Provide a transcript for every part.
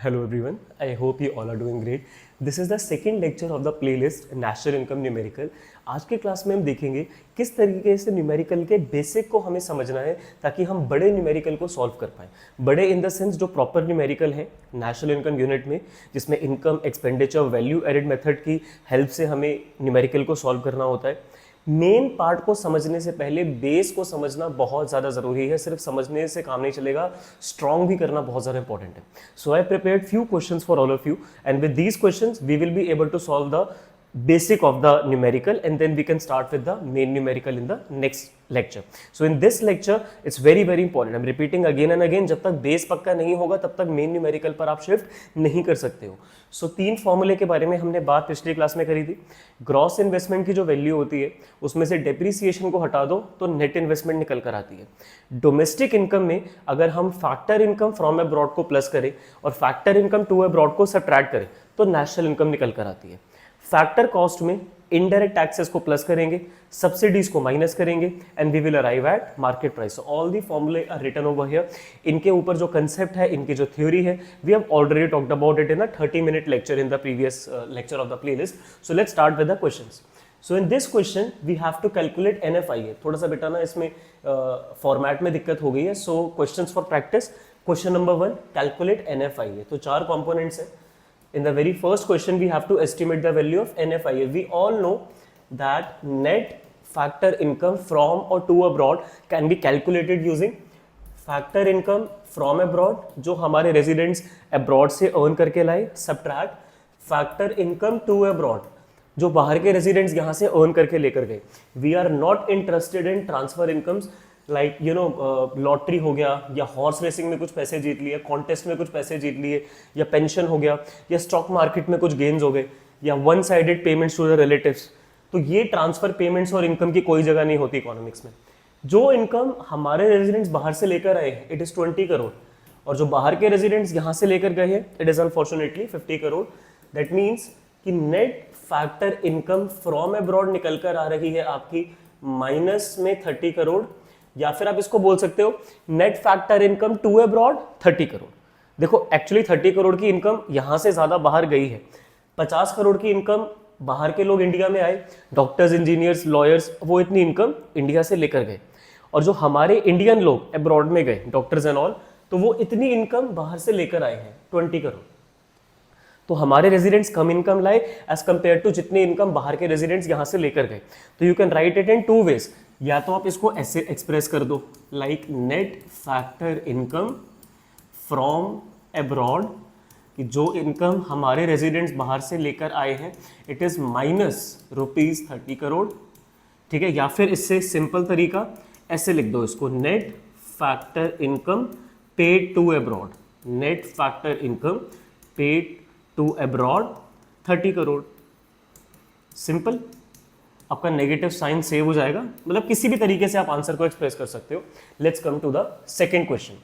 Hello everyone, I hope you all are doing great. This is the second lecture of the playlist National Income Numerical. आज के class में हम देखेंगे किस तरीके से न्यूमेरिकल के बेसिक को हमें समझना है ताकि हम बड़े न्यूमेरिकल को सॉल्व कर पाएँ. बड़े इन द सेंस जो प्रॉपर न्यूमेरिकल है नेशनल इनकम यूनिट में, जिसमें income expenditure value added method की हेल्प से हमें न्यूमेरिकल को सॉल्व करना होता है. मेन पार्ट को समझने से पहले बेस को समझना बहुत ज़्यादा ज़रूरी है. सिर्फ समझने से काम नहीं चलेगा, स्ट्रॉन्ग भी करना बहुत ज़्यादा इंपॉर्टेंट है. So I prepared few questions for all of you and with these questions we will be able to solve the basic of the numerical and then we can start with the main numerical in the next lecture. So in this lecture it's very important. I'm repeating again and again, जब तक base पक्का नहीं होगा तब तक main numerical पर आप shift नहीं कर सकते हो. सो तीन फॉर्मूले के बारे में हमने बात पिछली क्लास में करी थी. ग्रॉस इन्वेस्टमेंट की जो वैल्यू होती है उसमें से डेप्रिसिएशन को हटा दो तो नेट इन्वेस्टमेंट निकल कर आती है. डोमेस्टिक इनकम में अगर हम फैक्टर इनकम फ्रॉम अब्रॉड को प्लस करें और फैक्टर इनकम टू अब्रॉड को सब्ट्रैक्ट करें तो नेशनल इनकम निकल कर आती है. फैक्टर कॉस्ट में इनडायरेक्ट टैक्सेस को प्लस करेंगे, सब्सिडीज को माइनस करेंगे and we will arrive at market price. All the फॉर्मूले आर रिटन ओवर हियर. इनके ऊपर जो कंसेप्ट है, इनकी जो थ्योरी है, we have already talked about it in a 30-minute lecture in the previous lecture of the playlist. So let's start with the questions. So in this question we have to calculate NFIA. थोड़ा सा बेटा ना इसमें format में दिक्कत हो गई है. सो questions for practice. Question number 1, calculate NFIA. तो 4 कंपोनेंट्स है. In the very first question, we have to estimate the value of NFIA. We all know that net factor income from or to abroad can be calculated using factor income from abroad, जो हमारे residents abroad से earn करके लाए, subtract factor income to abroad, जो बाहर के residents यहाँ से earn करके लेकर गए. We are not interested in transfer incomes like lottery हो गया या हॉर्स रेसिंग में कुछ पैसे जीत लिए, कॉन्टेस्ट में कुछ पैसे जीत लिए, या पेंशन हो गया, या स्टॉक मार्केट में कुछ गेन्स हो गए, या one sided payments to the relatives. तो ये ट्रांसफर पेमेंट्स और इनकम की कोई जगह नहीं होती इकोनॉमिक्स में. जो इनकम हमारे रेजिडेंट्स बाहर से लेकर आए हैं इट इज़ 20 करोड़, और जो बाहर के रेजिडेंट्स यहाँ से लेकर गए हैं it is unfortunately 50 crore. That means कि net factor income from abroad निकल कर आ रही है आपकी माइनस में 30 करोड़, या फिर आप इसको बोल सकते हो net factor income to abroad 30 crore. देखो एक्चुअली 30 करोड़ की इनकम यहां से ज्यादा बाहर गई है. 50 करोड़ की इनकम बाहर के लोग इंडिया में आए, डॉक्टर्स, इंजीनियर्स, लॉयर्स, वो इतनी इनकम इंडिया से लेकर गए. और जो हमारे इंडियन लोग अब्रॉड में गए, डॉक्टर्स एंड ऑल, तो वो इतनी इनकम बाहर से लेकर आए हैं 20 करोड़. तो हमारे रेजिडेंट्स कम इनकम लाए एज कंपेयर टू जितनी इनकम बाहर के रेजिडेंट्स यहां से लेकर गए. तो you can write it in 2 ways. या तो आप इसको ऐसे एक्सप्रेस कर दो like net factor income from abroad, कि जो इनकम हमारे रेजिडेंट्स बाहर से लेकर आए हैं इट इज माइनस ₹30 करोड़. ठीक है, या फिर इससे सिंपल तरीका ऐसे लिख दो इसको, net factor income paid to abroad. Net factor income paid to abroad 30 crore. Simple, आपका नेगेटिव साइन सेव हो जाएगा. मतलब किसी भी तरीके से आप आंसर को एक्सप्रेस कर सकते हो. Let's come to the second question.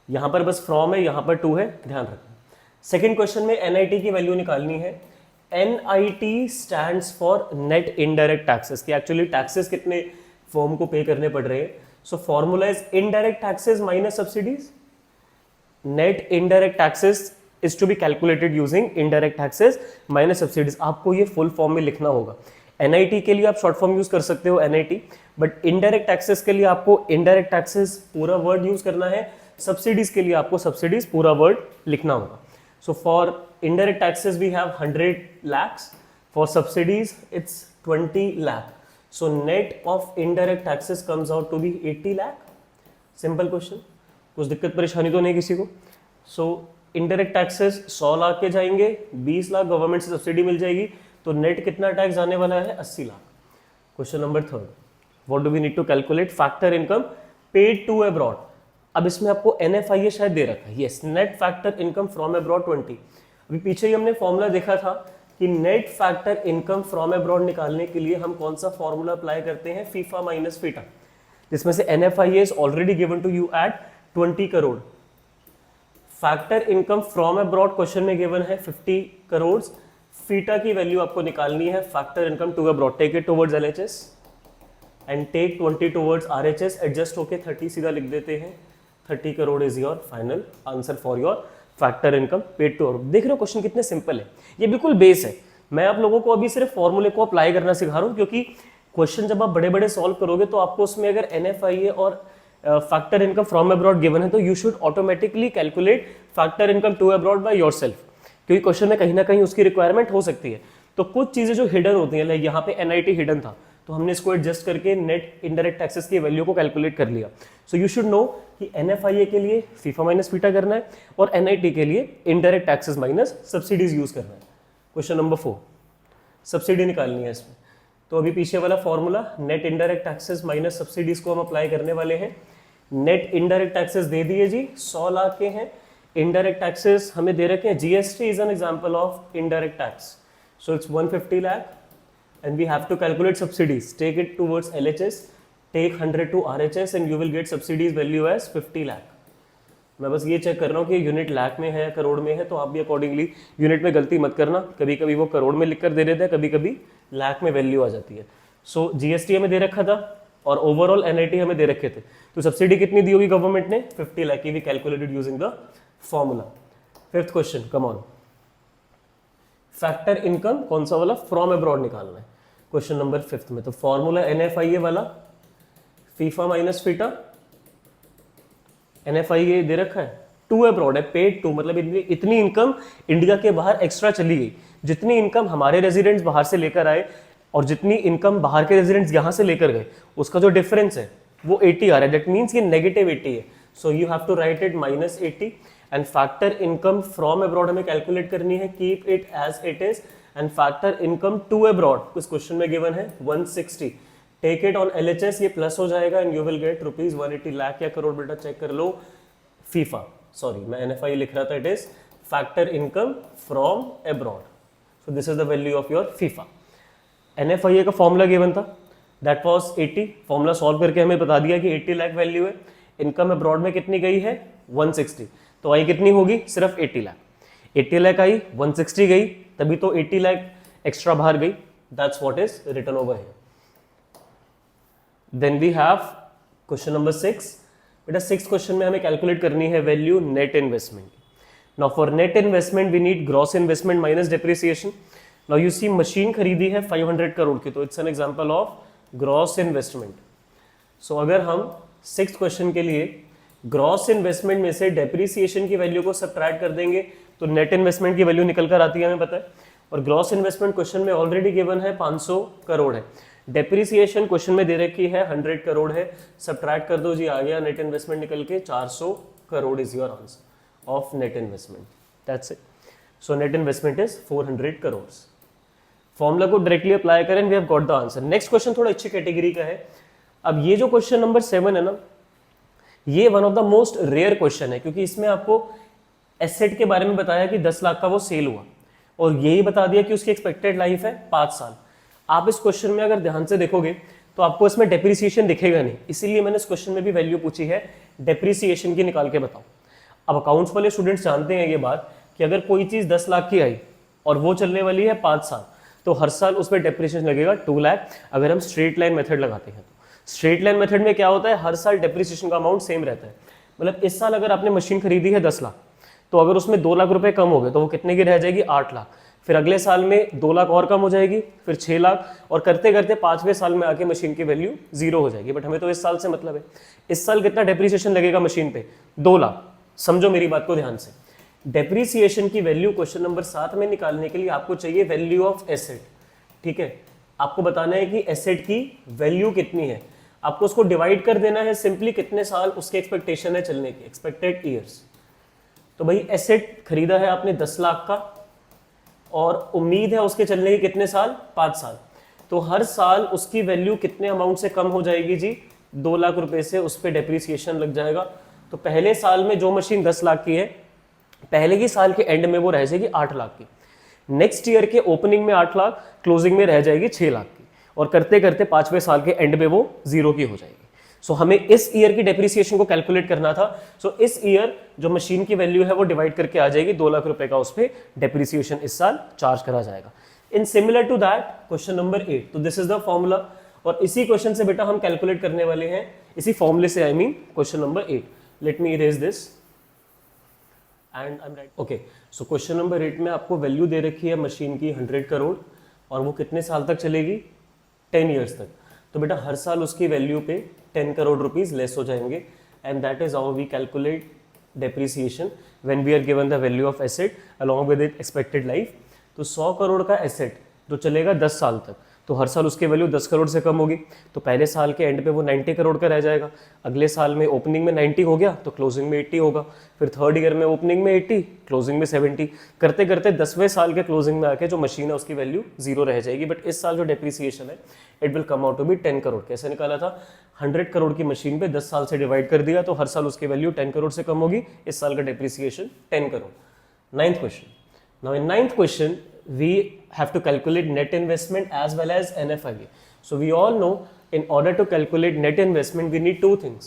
यहां पर बस फ्रॉम है, यहां पर टू है, ध्यान रखना. सेकंड क्वेश्चन में NIT की वैल्यू निकालनी है. NIT stands for net indirect taxes. कि एक्चुअली टैक्सेस कितने फर्म को पे करने पड़ रहे हैं. So formula is indirect taxes minus subsidies. Net indirect taxes is to be calculated using indirect taxes minus subsidies. आपको ये फुल फॉर्म में लिखना होगा. NIT के लिए आप शॉर्ट फॉर्म यूज कर सकते हो NIT, बट इनडायरेक्ट टैक्सेस के लिए आपको इनडायरेक्ट टैक्सेस पूरा वर्ड यूज करना है. सब्सिडीज के लिए आपको सब्सिडीज पूरा वर्ड लिखना होगा. So for indirect taxes we have 100 lakhs, for subsidies it's 20 lakh. So net of indirect taxes comes out to be 80 lakh. Simple question, कुछ दिक्कत परेशानी तो नहीं किसी को. सो इनडायरेक्ट टैक्सेस 100 लाख के जाएंगे, 20 लाख गवर्नमेंट से सब्सिडी मिल जाएगी, तो नेट कितना टैक्स आने वाला है 80 lakh. Question number 3, what do we need to calculate factor income paid to abroad. अब इसमें आपको NFIA शायद दे रखा है. Yes, net factor income from abroad 20. अभी पीछे ही हमने फॉर्मूला देखा था कि net factor income from abroad निकालने के लिए हम कौन सा फॉर्मूला अप्लाई करते हैं, फीफा माइनस फीटा, जिसमें से NFIA is already given to you at 20 crore. Factor income from abroad question में गिवन है 50 करोड़. फीटा की वैल्यू आपको निकालनी है factor income to abroad. Take it towards LHS and take 20 towards RHS. Adjust होके 30 सीधा लिख देते हैं. 30 crore is your final answer for your factor income paid to. देख रहे हो क्वेश्चन कितने सिंपल है, ये बिल्कुल बेस है। मैं आप लोगों को अभी सिर्फ फॉर्मूले को अप्लाई करना सिखा रहा हूँ, क्योंकि क्वेश्चन जब आप बड़े बड़े सॉल्व करोगे तो आपको उसमें अगर NFIA और factor income from abroad given है तो you should automatically calculate factor income to abroad by yourself, क्योंकि क्वेश्चन में कहीं ना कहीं उसकी रिक्वायरमेंट हो सकती है। तो कुछ चीजें जो हिडन होती हैं, लाइक यहाँ पे NIT हिडन था तो हमने इसको एडजस्ट करके नेट इनडायरेक्ट टैक्सेस की वैल्यू को कैलकुलेट कर लिया। सो यू शुड नो कि NFIA के लिए फीफा माइनस फीटा करना है और NIT के लिए indirect taxes minus subsidies use करना है। क्वेश्चन नंबर 4, सब्सिडी निकालनी है इसमें। तो अभी पीछे वाला formula net indirect taxes minus subsidies को हम अप्लाई करने वाले हैं। नेट इनडायरेक्ट टैक्सेस दे दिए जी, 100 लाख के हैं। इनडायरेक्ट टैक्सेस हमें दे रखे हैं, GST is an example of indirect tax, so it's 150 lakh and we have to calculate subsidies. Take it towards LHS, take 100 to RHS and you will get subsidies value as 50 lakh. मैं बस ये check कर रहा हूँ कि unit lakh में है या करोड़ में है, तो आप भी अकॉर्डिंगली यूनिट में गलती मत करना। कभी कभी वो करोड़ में लिखकर दे देते हैं, कभी कभी लाख में वैल्यू आ जाती है। सो GST हमें दे रखा था और ओवरऑल NIT हमें दे रखे थे, तो सब्सिडी कितनी दी होगी गवर्नमेंट ने? 50 लाख की भी calculated using the formula. 5th question, come on. Factor income कौन सा वाला? फ्रॉम अब्रॉड निकालना है क्वेश्चन नंबर 5th में। तो फॉर्मूला NFIA वाला, फीफा माइनस फीटा। NFIA दे रखा है, टू अब्रॉड है, पेड टू, मतलब इतनी इनकम इंडिया के बाहर एक्स्ट्रा चली गई। जितनी इनकम हमारे रेजिडेंट्स बाहर से लेकर आए और जितनी इनकम बाहर के रेजिडेंट्स यहां से लेकर गए, उसका जो डिफरेंस है वो 80 आ रहा है। दैट मीन्स ये नेगेटिव 80 है। So you have to write it -80 and factor income from abroad हमें कैलकुलेट करनी है। Keep it as it is and factor income to abroad कुछ क्वेश्चन में गिवन है 160। टेक इट ऑन LHS, ये plus हो जाएगा and you will get rupees 180 lakh या करोड़, बेटा चेक कर लो। फीफा, सॉरी मैं NFIA लिख रहा था, it is factor income from abroad. So this is the value of your FIFA. NFIA का फॉर्मूला गिवन था, दैट वाज 80। फॉर्मूला सॉल्व करके हमें बता दिया कि 80 लाख वैल्यू है। इनकम अब्रॉड में कितनी गई है? 160। तो आई कितनी होगी? सिर्फ 80 लाख। 80 लाख आई, 160 गई, तभी तो 80 लाख एक्स्ट्रा बाहर गई। That's what is written over here. Then we have question number 6। बेटा 6th क्वेश्चन में हमें कैलकुलेट करनी है value net investment. Now for net investment we need gross investment minus depreciation. Now you see machine खरीदी है 500 करोड़ की, तो it's an example of gross investment. So अगर हम 6th क्वेश्चन के लिए ग्रॉस इन्वेस्टमेंट में से डेप्रिसिएशन की वैल्यू को सब्ट्रैक्ट कर देंगे तो नेट इन्वेस्टमेंट की वैल्यू निकल कर आती है, हमें पता है। और ग्रॉस इन्वेस्टमेंट क्वेश्चन में ऑलरेडी गिवन है 500 करोड़ है। डेप्रिसिएशन क्वेश्चन में दे रखी है 100 करोड़ है, सब्ट्रैक्ट कर दो जी, आ गया नेट इन्वेस्टमेंट निकल के 400 crore is your answer of net investment. That's it. So net investment is 400 crore. Formula को डायरेक्टली अप्लाई करें, we have got the answer. Next question थोड़ा अच्छी कैटेगरी का है। अब ये जो क्वेश्चन नंबर 7 है ना, ये one of the most rare question है, क्योंकि इसमें आपको एसेट के बारे में बताया कि 10 लाख का वो सेल हुआ और यही बता दिया कि उसकी एक्सपेक्टेड लाइफ है 5 साल। आप इस क्वेश्चन में अगर ध्यान से देखोगे तो आपको इसमें डेप्रिसिएशन दिखेगा नहीं, इसीलिए मैंने इस क्वेश्चन में भी वैल्यू पूछी है डेप्रिसिएशन की, निकाल के बताओ। अब अकाउंट्स वाले स्टूडेंट्स जानते हैं ये बात कि अगर कोई चीज 10 लाख की आई और वो चलने वाली है 5 साल, तो हर साल उस पर डेप्रिसिएशन लगेगा 2 लाख। अगर हम स्ट्रेट लाइन मेथड लगाते हैं तो स्ट्रेट लाइन मेथड में क्या होता है, हर साल डेप्रिसिएशन का अमाउंट सेम रहता है। मतलब इस साल अगर आपने मशीन खरीदी है 10 लाख, तो अगर उसमें 2 लाख रुपए कम हो गए तो वो कितने की रह जाएगी? 8 लाख। फिर अगले साल में 2 लाख और कम हो जाएगी, फिर 6 लाख, और करते करते 5वें साल में आके मशीन की वैल्यू 0 हो जाएगी। बट हमें तो इस साल से मतलब है। इस साल कितना डेप्रिसिएशन लगेगा मशीन पे? 2 लाख। समझो मेरी बात को ध्यान से। डेप्रिसिएशन की वैल्यू क्वेश्चन नंबर 7 में निकालने के लिए आपको चाहिए वैल्यू ऑफ एसेट। ठीक है, आपको बताना है कि एसेट की वैल्यू कितनी है। आपको उसको डिवाइड कर देना है सिंपली, कितने साल उसके एक्सपेक्टेशन है चलने की, एक्सपेक्टेड ईयर्स। तो भाई एसेट खरीदा है आपने 10 लाख का और उम्मीद है उसके चलने की कितने साल? 5 साल। तो हर साल उसकी वैल्यू कितने अमाउंट से कम हो जाएगी जी? 2 लाख रुपए से उस पर डेप्रिसिएशन लग जाएगा। तो पहले साल में जो मशीन 10 लाख की है, पहले ही साल के एंड में वो रह जाएगी 8 लाख की। नेक्स्ट ईयर के ओपनिंग में 8 लाख, क्लोजिंग में रह जाएगी 6 लाख की, और करते करते 5वें साल के एंड में वो 0 की हो जाएगी। सो हमें इस ईयर की डेप्रिसिएशन को कैलकुलेट करना था। सो इस ईयर जो मशीन की वैल्यू है वो डिवाइड करके आ जाएगी 2 लाख रुपए का, उस पर डेप्रिसिएशन इस साल चार्ज करा जाएगा। In similar to that question number 8, तो दिस इज द फॉर्मूला, और इसी क्वेश्चन से बेटा हम कैलकुलेट करने वाले हैं, इसी फॉर्मूले से, I mean question number 8। Let me erase this. And I am right? Okay, so question number 8 में आपको वैल्यू दे रखी है मशीन की 100 करोड़ और वो कितने साल तक चलेगी? 10 ईयर्स तक। तो बेटा हर साल उसकी वैल्यू पे 10 करोड़ रुपीज लेस हो जाएंगे and that is how we calculate depreciation when we are given the value of asset along with its expected life। तो 100 करोड़ का एसेट जो चलेगा 10 साल तक, तो हर साल उसकी वैल्यू 10 करोड़ से कम होगी, तो पहले साल के एंड पे वो 90 करोड़ का रह जाएगा। अगले साल में ओपनिंग में 90 हो गया तो क्लोजिंग में 80 होगा, फिर थर्ड ईयर में ओपनिंग में 80, क्लोजिंग में 70, करते करते 10वें साल के क्लोजिंग में आके जो मशीन है उसकी वैल्यू जीरो रह जाएगी। बट इस साल जो डेप्रिसिएशन है it will come out to be 10 crore. कैसे निकाला था? 100 करोड़ की मशीन पे 10 साल से डिवाइड कर दिया तो हर साल उसकी वैल्यू 10 करोड़ से कम होगी, इस साल का depreciation 10 crore. 9th question. Now in 9th question we have to calculate net investment as well as NFIA. So we all know in order to calculate net investment we need two things,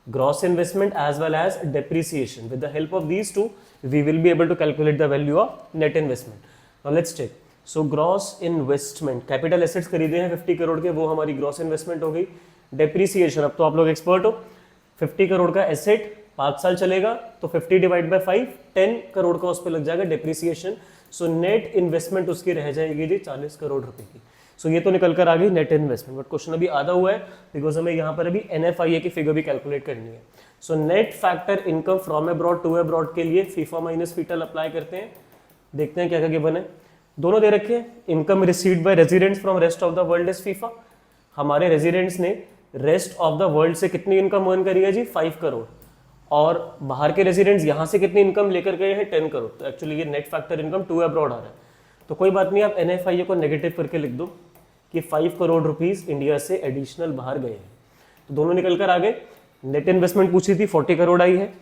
gross investment as well as depreciation. With the help of these two we will be able to calculate the value of net investment. Now let's check. So gross investment, capital assets खरीदे हैं 50 करोड़ के, वो हमारी gross investment हो गई। depreciation, अब तो आप लोग एक्सपर्ट हो, 50 करोड़ का एसेट 5 साल चलेगा तो 50 डिवाइड बाई 5 10 करोड़ का उस पर लग जाएगा डेप्रिसिएशन। सो नेट इन्वेस्टमेंट उसकी रह जाएगी जी 40 करोड़ रुपए की। सो ये तो निकल कर आ गई नेट इन्वेस्टमेंट, बट क्वेश्चन अभी आधा हुआ है बिकॉज हमें यहाँ पर अभी NFIA की फिगर भी कैलकुलेट करनी है। So net factor income from abroad to abroad के लिए फीफा माइनस फीटल अप्लाई करते हैं। देखते हैं क्या क्या गिवन है। दोनों दे रखे हैं, income received by residents from rest of the world is FIFA. हमारे रेजिडेंट्स ने रेस्ट ऑफ द वर्ल्ड से कितनी इनकम अर्न करी है जी? 5 करोड़। और बाहर के रेजिडेंट्स यहाँ से कितनी इनकम लेकर गए हैं? 10 करोड़। तो एक्चुअली ये net factor income to abroad आ रहा है। तो कोई बात नहीं, आप NFIA को नेगेटिव करके लिख दो कि 5 करोड़ रुपीस इंडिया से एडिशनल बाहर गए हैं। तो दोनों निकल कर आ गए। नेट इन्वेस्टमेंट पूछी थी 40 करोड़ आई है,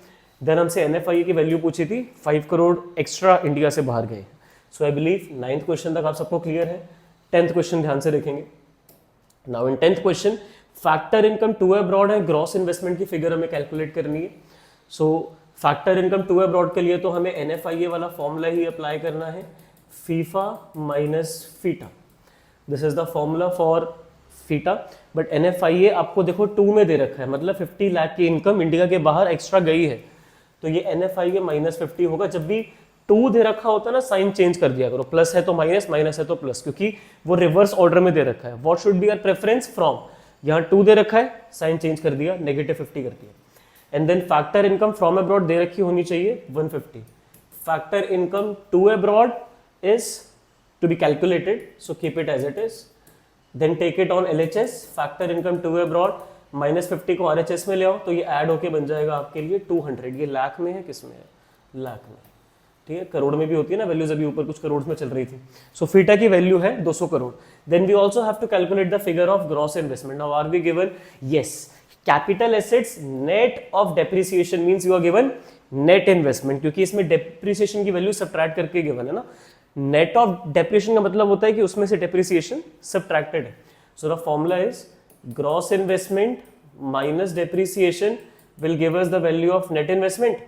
देन हमसे NFIA की वैल्यू पूछी थी 5 करोड़ एक्स्ट्रा इंडिया से बाहर गए हैं। सो आई बिलीव 9th क्वेश्चन तक आप सबको क्लियर है। 10th क्वेश्चन ध्यान से देखेंगे। Now in 10th question factor income to abroad है, ग्रॉस इन्वेस्टमेंट की फिगर हमें कैलकुलेट करनी है। So factor income to abroad के लिए तो हमें NFIA वाला फॉर्मूला ही अप्लाई करना है, FIFA minus FITA. This is the formula for FITA. But NFIA आपको देखो 2 में दे रखा है, मतलब 50 लाख की इनकम इंडिया के बाहर एक्स्ट्रा गई है, तो ये NFIA माइनस 50 होगा। जब भी 2 दे रखा होता है ना, साइन चेंज कर दिया करो, प्लस है तो माइनस, माइनस है तो प्लस, क्योंकि वो रिवर्स ऑर्डर में दे रखा है। What should be our preference from, यहाँ 2 दे रखा है, साइन चेंज कर दिया, नेगेटिव 50 कर दिया। And then factor income from abroad दे रखी होनी चाहिए 150। Factor income to abroad is to be calculated, so keep it as it is. Then take it on LHS, factor income to abroad minus 50 को RHS में ले आओ तो ये ऐड होके बन जाएगा आपके लिए 200। ये लाख में है, किस में है? लाख में, ठीक है। करोड़ में भी होती है ना वैल्यूज, अभी ऊपर कुछ करोड़ में चल रही थी। सो फीटा की वैल्यू है 200 crore. Then we also have to calculate the figure of gross investment. Now are we given? Yes, capital assets net of depreciation means you are given net investment, क्योंकि इसमें डेप्रिसिएशन की वैल्यू सब्ट्रैक्ट करके given है ना। Net of depreciation का मतलब होता है कि उसमें से डेप्रिसिएशन सब्ट्रैक्टेड है। So the formula is gross investment minus depreciation will give us the value of net investment.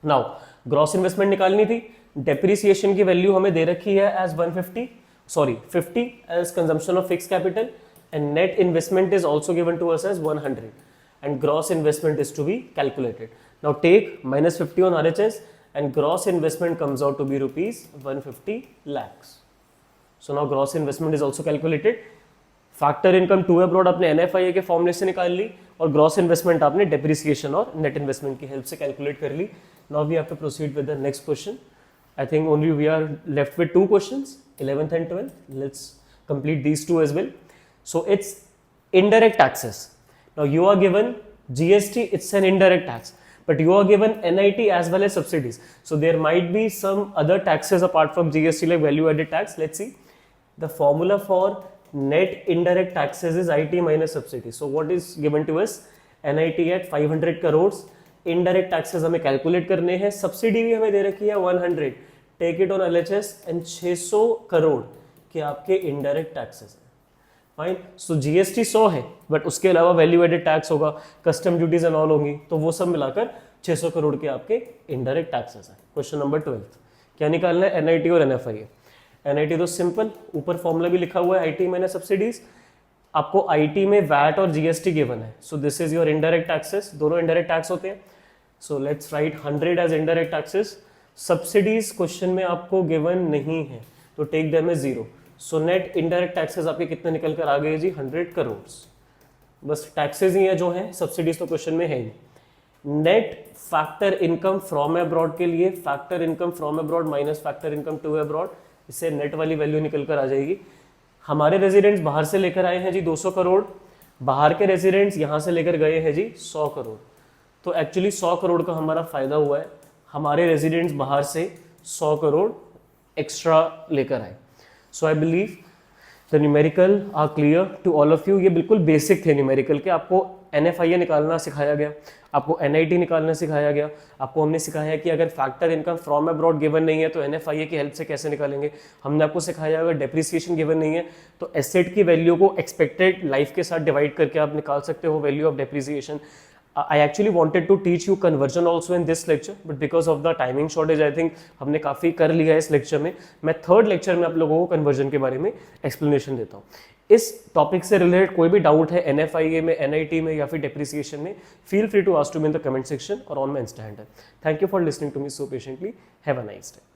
Now gross investment निकालनी थी, डेप्रिसिएशन की वैल्यू हमें दे रखी है as 50 as consumption of fix capital, and net investment is also given to us as 100 and gross investment is to be calculated. Now take minus 50 on RHS and gross investment comes out to be rupees 150 lakhs. So now gross investment is also calculated. Factor income to abroad आपने NFIA के फॉर्मूले से निकाल ली और gross investment आपने depreciation और net investment की help से calculate कर ली. Now we have to proceed with the next question. I think only we are left with 2 questions, 11th and 12th. Let's complete these 2 as well. So it's indirect taxes. Now you are given GST, it's an indirect tax, but you are given NIT as well as subsidies. So there might be some other taxes apart from GST like value added tax. Let's see. The formula for net indirect taxes is IT minus subsidy. So what is given to us? NIT at 500 crores. Indirect taxes हमें calculate करने हैं, subsidy भी हमें दे रखी है 100. Take it on LHS and 600 crore के आपके indirect taxes हैं. फाइन। सो GST 100 है, बट उसके अलावा वैल्यू एडेड टैक्स होगा, कस्टम ड्यूटीज एंड ऑल होंगी, तो वो सब मिलाकर 600 करोड़ के आपके इनडायरेक्ट टैक्सेस हैं। क्वेश्चन नंबर 12 क्या निकालना है? NIT और NFIA। NIT तो सिंपल, ऊपर फॉर्मूला भी लिखा हुआ है IT माइनस सब्सिडीज। आपको IT में VAT और GST गिवन है, so this is your indirect taxes, दोनों इनडायरेक्ट टैक्स होते हैं। So let's write 100 as indirect taxes subsidies question में आपको गिवन नहीं है तो टेक देम एज 0। सो नेट इनडायरेक्ट टैक्सेस आपके कितने निकल कर आ गए जी 100 करोड़। बस टैक्सेस ही है जो है, सब्सिडीज तो क्वेश्चन में है ही। Net factor income from abroad के लिए factor income from abroad minus factor income to abroad, इससे नेट वाली वैल्यू निकल कर आ जाएगी। हमारे रेजिडेंट्स बाहर से लेकर आए हैं जी 200 करोड़, बाहर के रेजिडेंट्स यहाँ से लेकर गए हैं जी 100 करोड़। तो एक्चुअली 100 करोड़ का हमारा फायदा हुआ है, हमारे रेजिडेंट्स बाहर से 100 करोड़ एक्स्ट्रा लेकर आए। So I believe the numerical are clear to all of you. ये बिल्कुल बेसिक थे न्यूमेरिकल के। आपको NFIA निकालना सिखाया गया, आपको NIT निकालना सिखाया गया, आपको हमने सिखाया कि अगर factor income from abroad given नहीं है तो NFIA की हेल्प से कैसे निकालेंगे। हमने आपको सिखाया अगर डेप्रिसिएशन गिवन नहीं है तो एसेट की वैल्यू को एक्सपेक्टेड लाइफ के साथ डिवाइड करके आप निकाल सकते हो value of depreciation. I actually wanted to teach you conversion also in this lecture, but because of the timing shortage, I think हमने काफ़ी कर लिया है इस लेक्चर में। मैं थर्ड लेक्चर में आप लोगों को कन्वर्जन के बारे में एक्सप्लेनेशन देता हूँ। इस टॉपिक से रिलेटेड कोई भी डाउट है NFIA में, NIT में या फिर डेप्रिसिएशन में, feel free to ask to me in the comment section और on my Insta handle. Thank you for listening to me so patiently. Have a nice day.